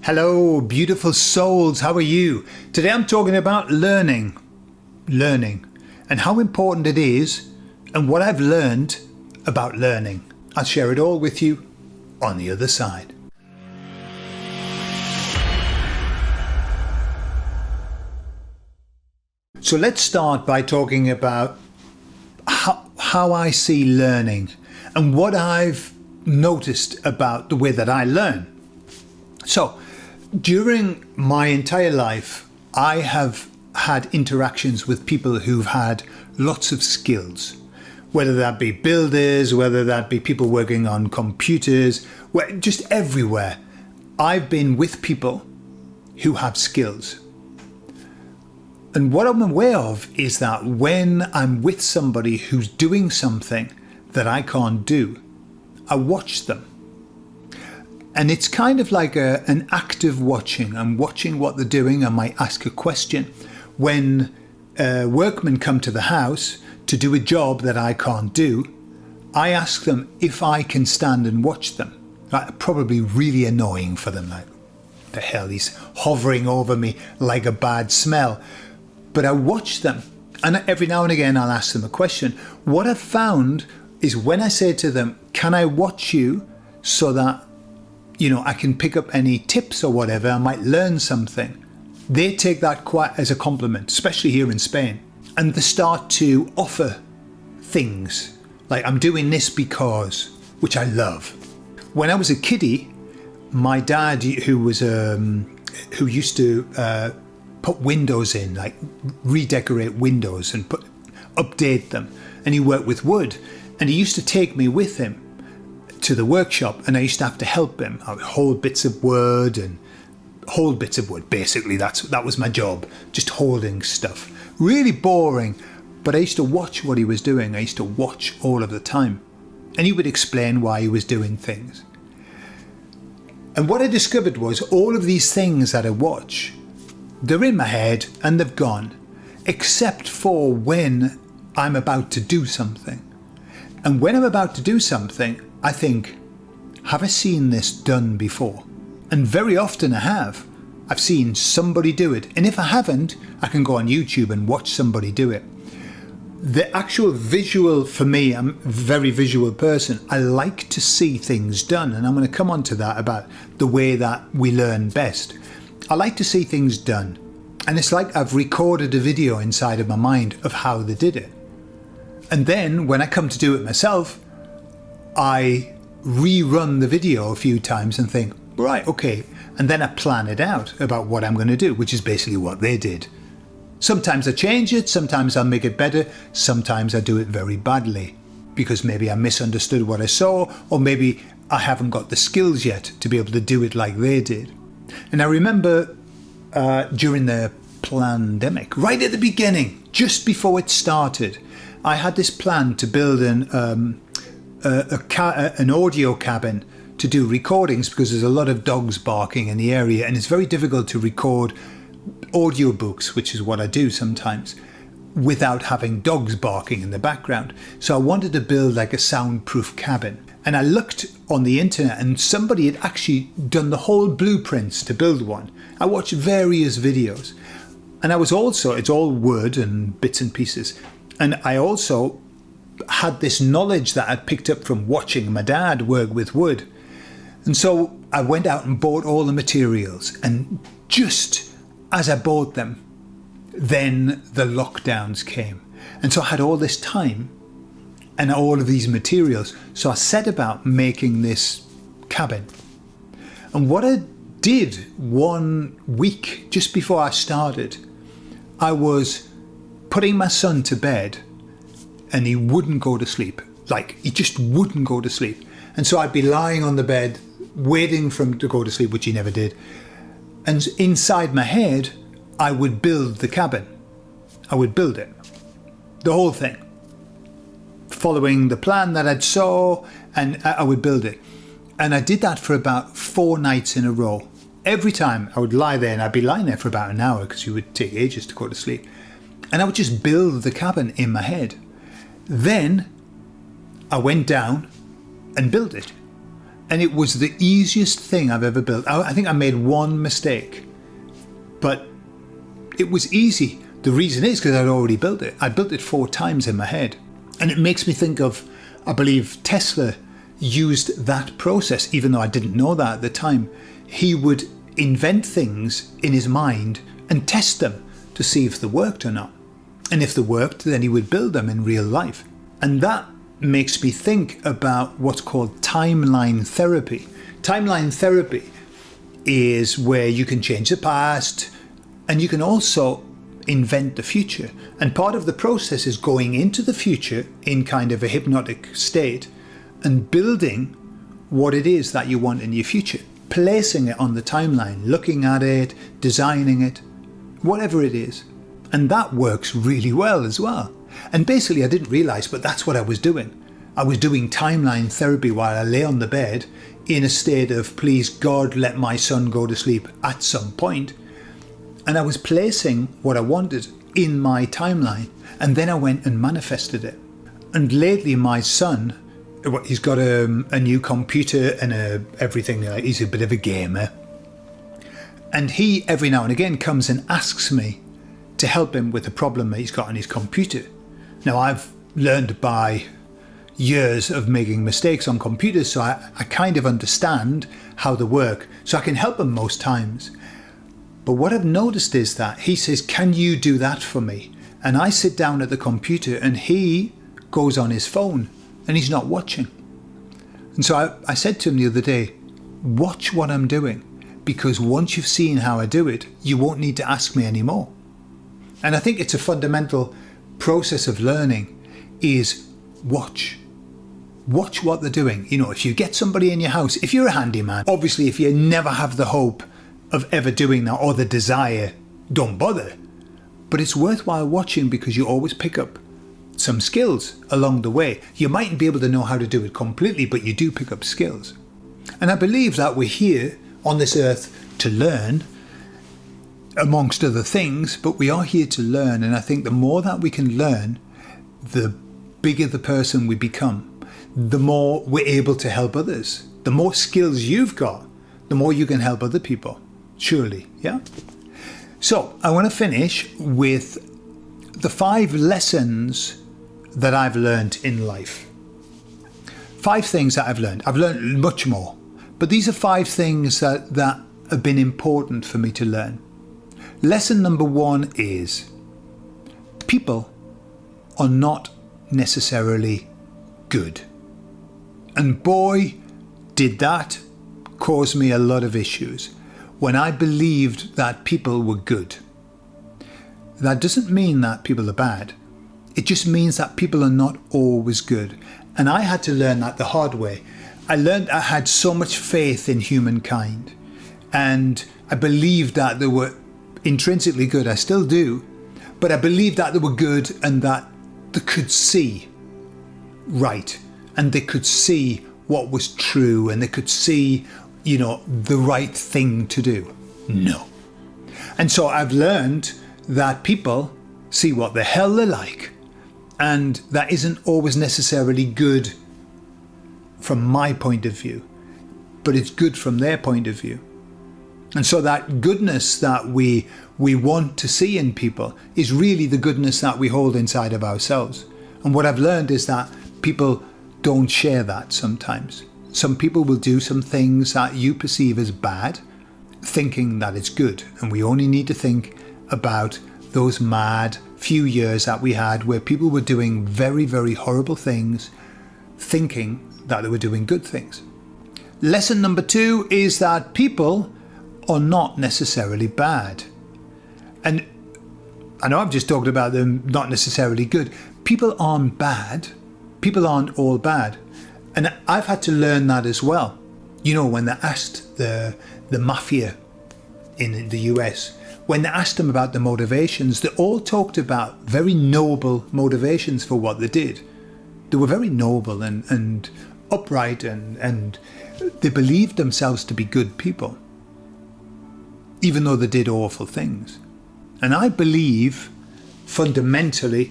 Hello, beautiful souls. How are you? Today I'm talking about learning, and how important it is and what I've learned about learning. I'll share it all with you on the other side. So let's start by talking about how I see learning and what I've noticed about the way that I learn. So during my entire life, I have had interactions with people who've had lots of skills, whether that be builders, whether that be people working on computers, just everywhere. I've been with people who have skills. And what I'm aware of is that when I'm with somebody who's doing something that I can't do, I watch them. And it's kind of like an active watching. I'm watching what they're doing. I might ask a question. When workmen come to the house to do a job that I can't do, I ask them if I can stand and watch them. Probably really annoying for them. Like, the hell, he's hovering over me like a bad smell. But I watch them. And every now and again, I'll ask them a question. What I've found is when I say to them, can I watch you so that I can pick up any tips or whatever, I might learn something. They take that quite as a compliment, especially here in Spain. And they start to offer things like, I'm doing this because, which I love. When I was a kiddie, my dad, who used to put windows in, like redecorate windows and update them. And he worked with wood. And he used to take me with him to the workshop, and I used to have to help him. I would hold bits of wood, basically. That was my job, just holding stuff. Really boring, but I used to watch what he was doing. I used to watch all of the time. And he would explain why he was doing things. And what I discovered was all of these things that I watch, they're in my head and they've gone, except for when I'm about to do something. And when I'm about to do something, I think, have I seen this done before? And very often I have. I've seen somebody do it. And if I haven't, I can go on YouTube and watch somebody do it. The actual visual, for me, I'm a very visual person. I like to see things done. And I'm going to come on to that about the way that we learn best. I like to see things done. And it's like I've recorded a video inside of my mind of how they did it. And then when I come to do it myself, I rerun the video a few times and think, right, okay. And then I plan it out about what I'm going to do, which is basically what they did. Sometimes I change it, sometimes I'll make it better, sometimes I do it very badly because maybe I misunderstood what I saw, or maybe I haven't got the skills yet to be able to do it like they did. And I remember during the pandemic, right at the beginning, just before it started, I had this plan to build an audio cabin to do recordings because there's a lot of dogs barking in the area and it's very difficult to record audiobooks, which is what I do sometimes, without having dogs barking in the background. So I wanted to build like a soundproof cabin. And I looked on the internet and somebody had actually done the whole blueprints to build one. I watched various videos. And I was also, it's all wood and bits and pieces. And I also had this knowledge that I'd picked up from watching my dad work with wood. And so I went out and bought all the materials. And just as I bought them, then the lockdowns came. And so I had all this time and all of these materials. So I set about making this cabin. And what I did 1 week just before I started, I was putting my son to bed and he wouldn't go to sleep. Like, he just wouldn't go to sleep. And so I'd be lying on the bed waiting for him to go to sleep, which he never did. And inside my head, I would build the cabin. I would build it. The whole thing. Following the plan that I'd saw, and I would build it. And I did that for about 4 nights in a row. Every time I would lie there, and I'd be lying there for about an hour because it would take ages to go to sleep. And I would just build the cabin in my head. Then I went down and built it. And it was the easiest thing I've ever built. I think I made one mistake, but it was easy. The reason is because I'd already built it. I built it 4 times in my head. And it makes me think of, I believe Tesla used that process, even though I didn't know that at the time. He would invent things in his mind and test them to see if they worked or not. And if they worked, then he would build them in real life. And that makes me think about what's called timeline therapy. Timeline therapy is where you can change the past and you can also invent the future. And part of the process is going into the future in kind of a hypnotic state and building what it is that you want in your future, placing it on the timeline, looking at it, designing it, whatever it is. And that works really well as well. And basically I didn't realize, but that's what I was doing. I was doing timeline therapy while I lay on the bed in a state of, please God, let my son go to sleep at some point. And I was placing what I wanted in my timeline. And then I went and manifested it. And lately my son, he's got a new computer and everything. He's a bit of a gamer. And he, every now and again, comes and asks me to help him with a problem that he's got on his computer. Now, I've learned by years of making mistakes on computers, so I kind of understand how they work, so I can help him most times. But what I've noticed is that he says, can you do that for me? And I sit down at the computer and he goes on his phone and he's not watching. And so I said to him the other day, watch what I'm doing, because once you've seen how I do it, you won't need to ask me anymore. And I think it's a fundamental process of learning is watch what they're doing. You know, if you get somebody in your house, if you're a handyman, obviously if you never have the hope of ever doing that or the desire, don't bother. But it's worthwhile watching because you always pick up some skills along the way. You mightn't be able to know how to do it completely, but you do pick up skills. And I believe that we're here on this earth to learn, amongst other things, but we are here to learn. And I think the more that we can learn, the bigger the person we become, the more we're able to help others. The more skills you've got, the more you can help other people. Surely, yeah? So I want to finish with the 5 lessons that I've learned in life. 5 things that I've learned. I've learned much more, but these are 5 things that have been important for me to learn. Lesson number 1 is people are not necessarily good. And boy, did that cause me a lot of issues when I believed that people were good. That doesn't mean that people are bad. It just means that people are not always good. And I had to learn that the hard way. I learned I had so much faith in humankind. And I believed that they were intrinsically good. I still do. But I believed that they were good and that they could see right. And they could see what was true. And they could see, the right thing to do. No. And so I've learned that people see what the hell they like. And that isn't always necessarily good from my point of view, but it's good from their point of view. And so that goodness that we want to see in people is really the goodness that we hold inside of ourselves. And what I've learned is that people don't share that sometimes. Some people will do some things that you perceive as bad, thinking that it's good. And we only need to think about those mad few years that we had where people were doing very, very horrible things, thinking that they were doing good things. Lesson number 2 is that people are not necessarily bad. And I know I've just talked about them not necessarily good. People aren't bad. People aren't all bad. And I've had to learn that as well. When they asked the mafia in the US, when they asked them about the motivations, they all talked about very noble motivations for what they did. They were very noble and upright and they believed themselves to be good people, even though they did awful things. And I believe fundamentally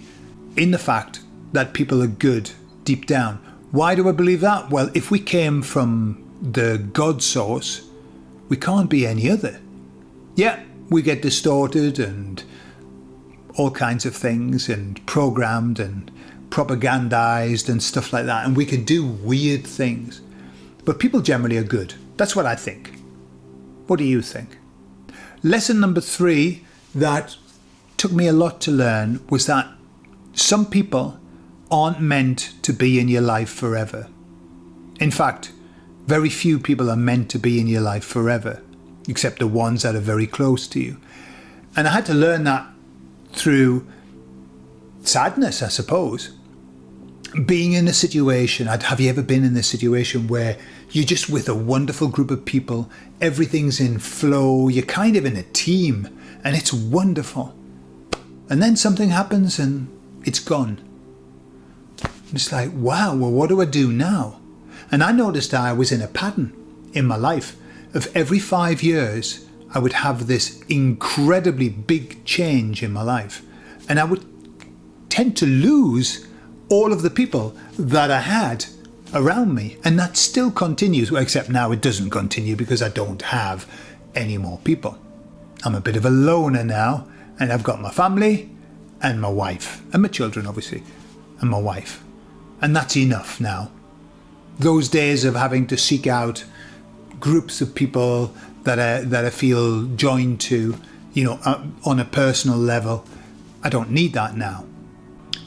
in the fact that people are good deep down. Why do I believe that? Well, if we came from the God source, we can't be any other. Yeah, we get distorted and all kinds of things and programmed and propagandized and stuff like that, and we can do weird things. But people generally are good. That's what I think. What do you think? Lesson number 3 that took me a lot to learn was that some people aren't meant to be in your life forever. In fact, very few people are meant to be in your life forever, except the ones that are very close to you. And I had to learn that through sadness, I suppose. Being in a situation, have you ever been in this situation where you're just with a wonderful group of people, everything's in flow, you're kind of in a team, and it's wonderful. And then something happens and it's gone. It's like, wow, well, what do I do now? And I noticed I was in a pattern in my life of every 5 years, I would have this incredibly big change in my life. And I would tend to lose all of the people that I had around me. And that still continues, except now it doesn't continue because I don't have any more people. I'm a bit of a loner now, and I've got my family and my wife, and my children obviously, and my wife. And that's enough now. Those days of having to seek out groups of people that I feel joined to, on a personal level, I don't need that now.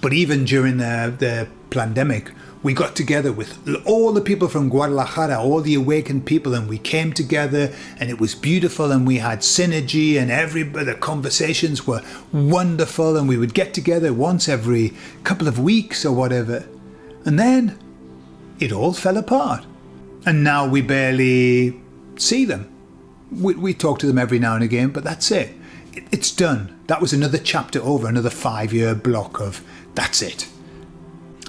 But even during the pandemic, we got together with all the people from Guadalajara, all the awakened people, and we came together and it was beautiful and we had synergy and the conversations were wonderful, and we would get together once every couple of weeks or whatever. And then it all fell apart. And now we barely see them. We talk to them every now and again, but that's it. It's done. That was another chapter over, another 5-year block of that's it.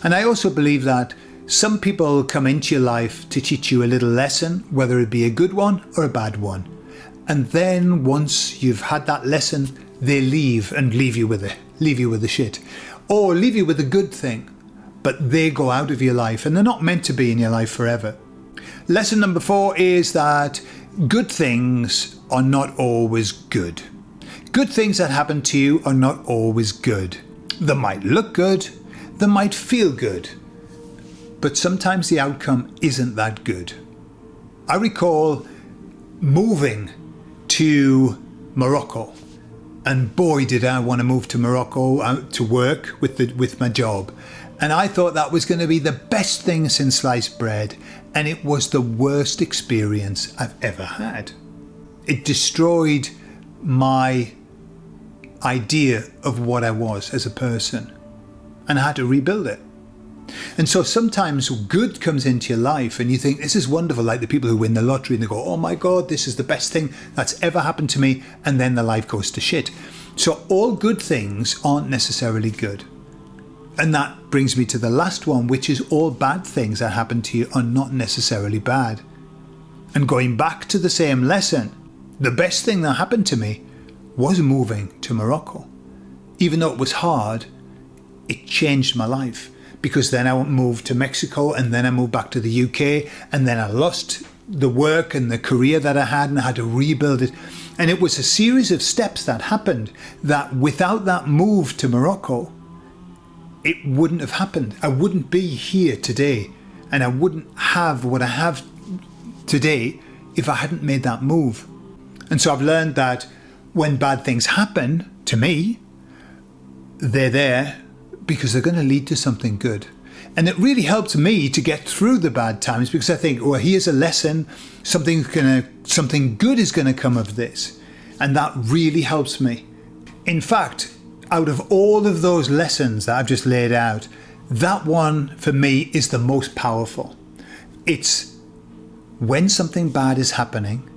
And I also believe that some people come into your life to teach you a little lesson, whether it be a good one or a bad one. And then once you've had that lesson, they leave and leave you with the shit. Or leave you with a good thing. But they go out of your life and they're not meant to be in your life forever. Lesson number 4 is that good things are not always good. Good things that happen to you are not always good. They might look good, they might feel good, but sometimes the outcome isn't that good. I recall moving to Morocco, and boy did I want to move to Morocco to work with my job. And I thought that was going to be the best thing since sliced bread, and it was the worst experience I've ever had. It destroyed my idea of what I was as a person, and I had to rebuild it. And so sometimes good comes into your life and you think this is wonderful, like the people who win the lottery and they go, oh my God, this is the best thing that's ever happened to me, and then their life goes to shit. So all good things aren't necessarily good. And that brings me to the last one, which is all bad things that happen to you are not necessarily bad. And going back to the same lesson, the best thing that happened to me was moving to Morocco. Even though it was hard, it changed my life, because then I moved to Mexico, and then I moved back to the UK, and then I lost the work and the career that I had, and I had to rebuild it. And it was a series of steps that happened that without that move to Morocco, it wouldn't have happened. I wouldn't be here today, and I wouldn't have what I have today if I hadn't made that move. And so I've learned that when bad things happen to me, they're there because they're going to lead to something good. And it really helps me to get through the bad times, because I think, well, here's a lesson, something good is going to come of this. And that really helps me. In fact, out of all of those lessons that I've just laid out, that one for me is the most powerful. It's when something bad is happening,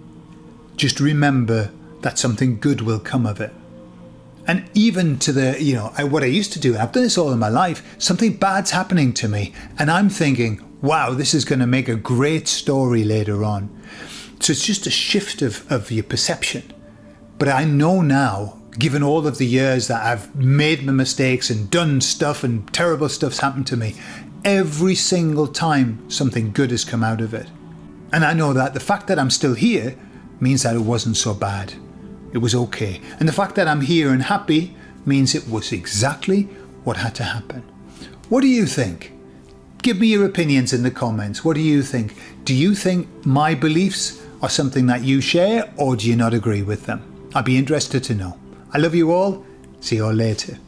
just remember that something good will come of it. And even to what I used to do, I've done this all in my life, something bad's happening to me, and I'm thinking, wow, this is going to make a great story later on. So it's just a shift of your perception. But I know now, given all of the years that I've made my mistakes and done stuff and terrible stuff's happened to me, every single time something good has come out of it. And I know that the fact that I'm still here means that it wasn't so bad. It was okay. And the fact that I'm here and happy means it was exactly what had to happen. What do you think? Give me your opinions in the comments. What do you think? Do you think my beliefs are something that you share, or do you not agree with them? I'd be interested to know. I love you all. See you all later.